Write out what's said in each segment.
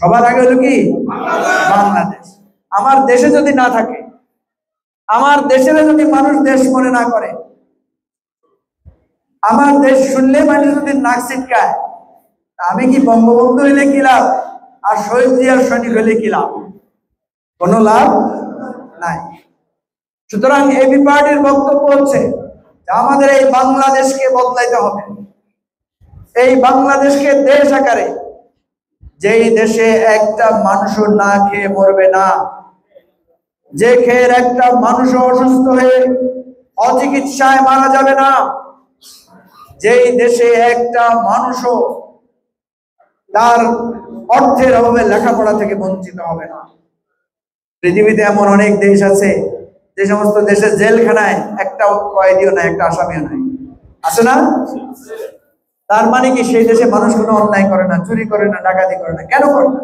সবার আগে হলো কি বাংলাদেশ। আমার দেশে যদি না থাকে, আমার দেশের যদি মানুষ দেশ মনে না করে, আমার দেশ শুনলে মানুষ যদি নাক ছিটকায়, আমি কি বঙ্গবন্ধু হইলে কি লাভ, আর শহীদ জিয়ার সৈনিক হইলে কি লাভ? কোনো লাভ নাই। সুতরাং এবি পার্টির বক্তব্য হচ্ছে আমাদের এই বাংলাদেশকে বদলাইতে হবে। এই বাংলাদেশকে দেশ আকারে, যেই দেশে একটা মানুষও না খেয়ে মরবে না, যে খেয়ে একটা মানুষ অসুস্থ হয়ে অচিকিৎসায় মারা যাবে না, যেই দেশে একটা মানুষও তার অর্থের অভাবে লেখাপড়া থেকে বঞ্চিত হবে না। পৃথিবীতে এমন অনেক দেশ আছে যে সমস্ত দেশের জেলখানায় একটা কয়েদিও নাই, একটা আসামিও নাই, আছে না? তার মানে কি সেই দেশে মানুষ কোনো অন্যায় করে না, চুরি করে না, ডাকাতি করে না? কেন করে না?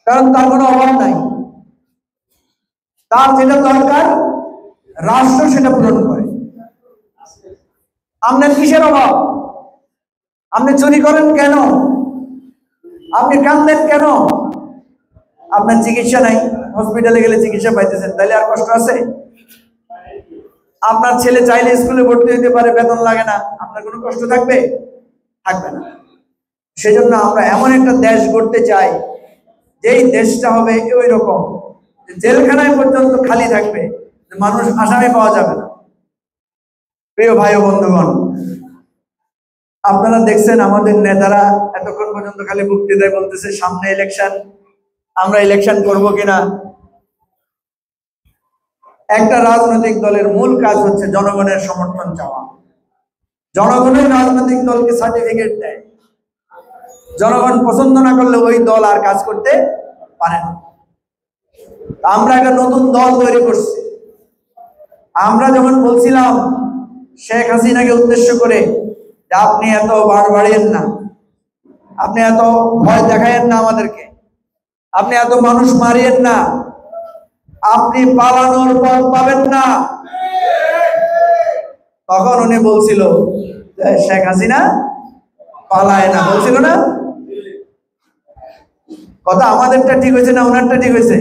কারণ তার কোনো অভাব নাই। তার যেটা দরকার রাষ্ট্র সেটা পূরণ করে। আপনার কিসের অভাব? আপনি চুরি করেন কেন? আপনি কাঁদেন কেন? আপনার চিকিৎসা নাই, হসপিটালে গেলে চিকিৎসা পাইতেছেন, তাইলে আর কষ্ট আছে? আপনার ছেলে চাইলে স্কুলে ভর্তি হতে পারে, বেতন লাগে না, আপনার কোনো কষ্ট থাকবে? থাকবে না। সেজন্য আমরা এমন একটা দেশ গড়তে চাই যেই দেশটা হবে ওই রকম, জেলখানায় পর্যন্ত খালি থাকবে, মানুষ আসামি পাওয়া যাবে না। প্রিয় ভাই ও বন্ধুগণ, আপনারা দেখছেন আমাদের নেতারা এতক্ষণ পর্যন্ত খালি বক্তৃতায় বলতেছে সামনে ইলেকশন, আমরা ইলেকশন করব কিনা। একটা রাজনৈতিক দলের মূল কাজ হচ্ছে জনগণের সমর্থন চাওয়া। জনগণের রাজনৈতিক দলকে সার্টিফিকেট দেয়। জনগণ পছন্দ না করলে ওই দল আর কাজ করতে পারে না। আমরা একটা নতুন দল তৈরি করছি। আমরা যখন বলছিলাম শেখ হাসিনাকে উদ্দেশ্য করে যে আপনি এত বাড়িয়েন না, আপনি এত ভয় দেখায়েন না আমাদেরকে, আপনি এত মানুষ মারিয়েন না, আপনি পালানোর পথ পাবেন না, তখন উনি বলছিল শেখ হাসিনা পালায় না, বলছিল না? কথা আমাদেরটা ঠিক হয়েছে না ওনারটা ঠিক হয়েছে?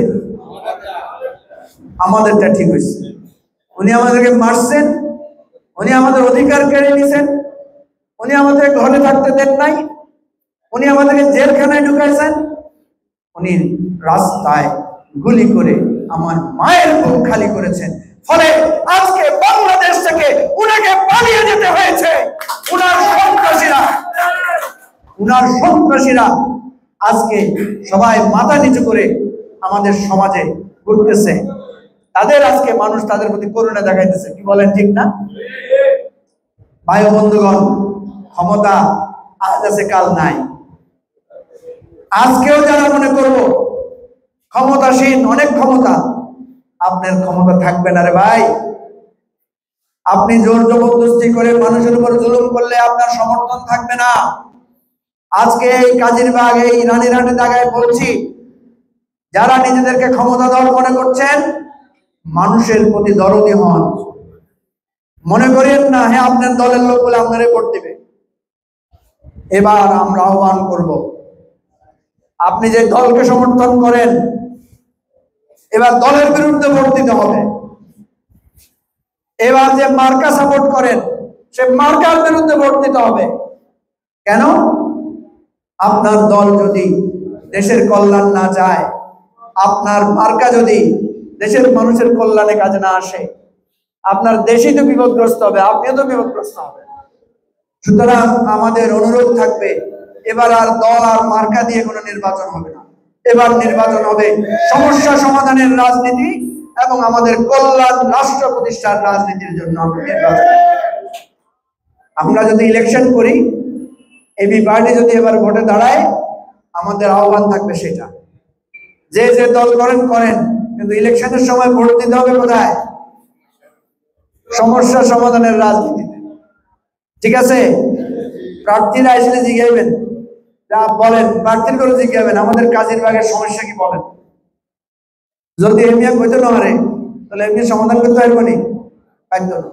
আমাদেরটা ঠিক হয়েছে। উনি আমাদেরকে মারছেন, উনি আমাদের অধিকার কেড়ে নিয়েছেন, উনি আমাদের ঘরে থাকতে দেন নাই, উনি আমাদেরকে জেলখানায় ঢুকাইছেন, উনি রাস্তায় গুলি করে আমার মায়ের বুক খালি করেছেন। ফলে আজকে বাংলাদেশ থেকে উনাকে পালিয়ে যেতে হয়েছে। উনার সন্ত্রাসীরা আজকে সবাই মাথা নিচু করে আমাদের সমাজে ঘুরতেছে। তাদের আজকে মানুষ তাদের প্রতি করুণা দেখাইতেছে। কি বলেন, ঠিক না? ভাই বন্ধুগণ, ক্ষমতা আজ আছে কাল নাই। আজকেও যারা মনে করবো ক্ষমতাসীন, অনেক ক্ষমতা, আপনার ক্ষমতা থাকবে না রে ভাই। আপনি জোর জবরদস্তি করে মানুষের উপর জুলুম করলে আপনার সমর্থন থাকবে না। আজকে এই কাজিরবাগ, এই রানীরহাটে জায়গায় বলছি, যারা নিজেদেরকে ক্ষমতাধর মনে করছেন, মানুষের প্রতি দরদি হন। মনে করেন না হ্যাঁ আপনার দলের লোক বলে আপনারে ভোট দিবে। এবার আমরা আহ্বান করব, আপনি যে দলকে সমর্থন করেন, এবার দলের বিরুদ্ধে ভোট দিতে হবে। এবার যে মার্কা সাপোর্ট করেন, সে মার্কার বিরুদ্ধে ভোট দিতে হবে। কেন? আপনার দল যদি দেশের কল্যাণ না চায়, আপনার মার্কা যদি দেশের মানুষের কল্যাণে কাজে না আসে, আপনার দেশই তো বিপদগ্রস্ত হবে, আপনিও তো বিপদগ্রস্ত হবে। সুতরাং আমাদের অনুরোধ থাকবে, এবার আর দল আর মার্কা দিয়ে কোনো নির্বাচন হবে না। এবার নির্বাচন হবে সমস্যা সমাধানের রাজনীতি এবং আমাদের কল্যাণ রাষ্ট্র প্রতিষ্ঠার রাজনীতির জন্য আমরা যদি ইলেকশন করি, এবি পার্টি যদি এবার ভোটে দাঁড়ায়, আমাদের আহ্বান থাকবে সেটা, যে যে দল করেন করেন, কিন্তু ইলেকশনের সময় ভোট দিতে হবে কোথায়? সমস্যা সমাধানের রাজনীতিতে। ঠিক আছে? প্রার্থীরা আসলে জিজ্ঞাসবেন, যা বলেন প্রার্থীর করে জিজ্ঞাসবেন আমাদের কাজিরবাগের সমস্যা কি বলেন। যদি এমনি কইতে না পারে, তাহলে এমনি সমাধান করতে পারবো নি? পারতো না।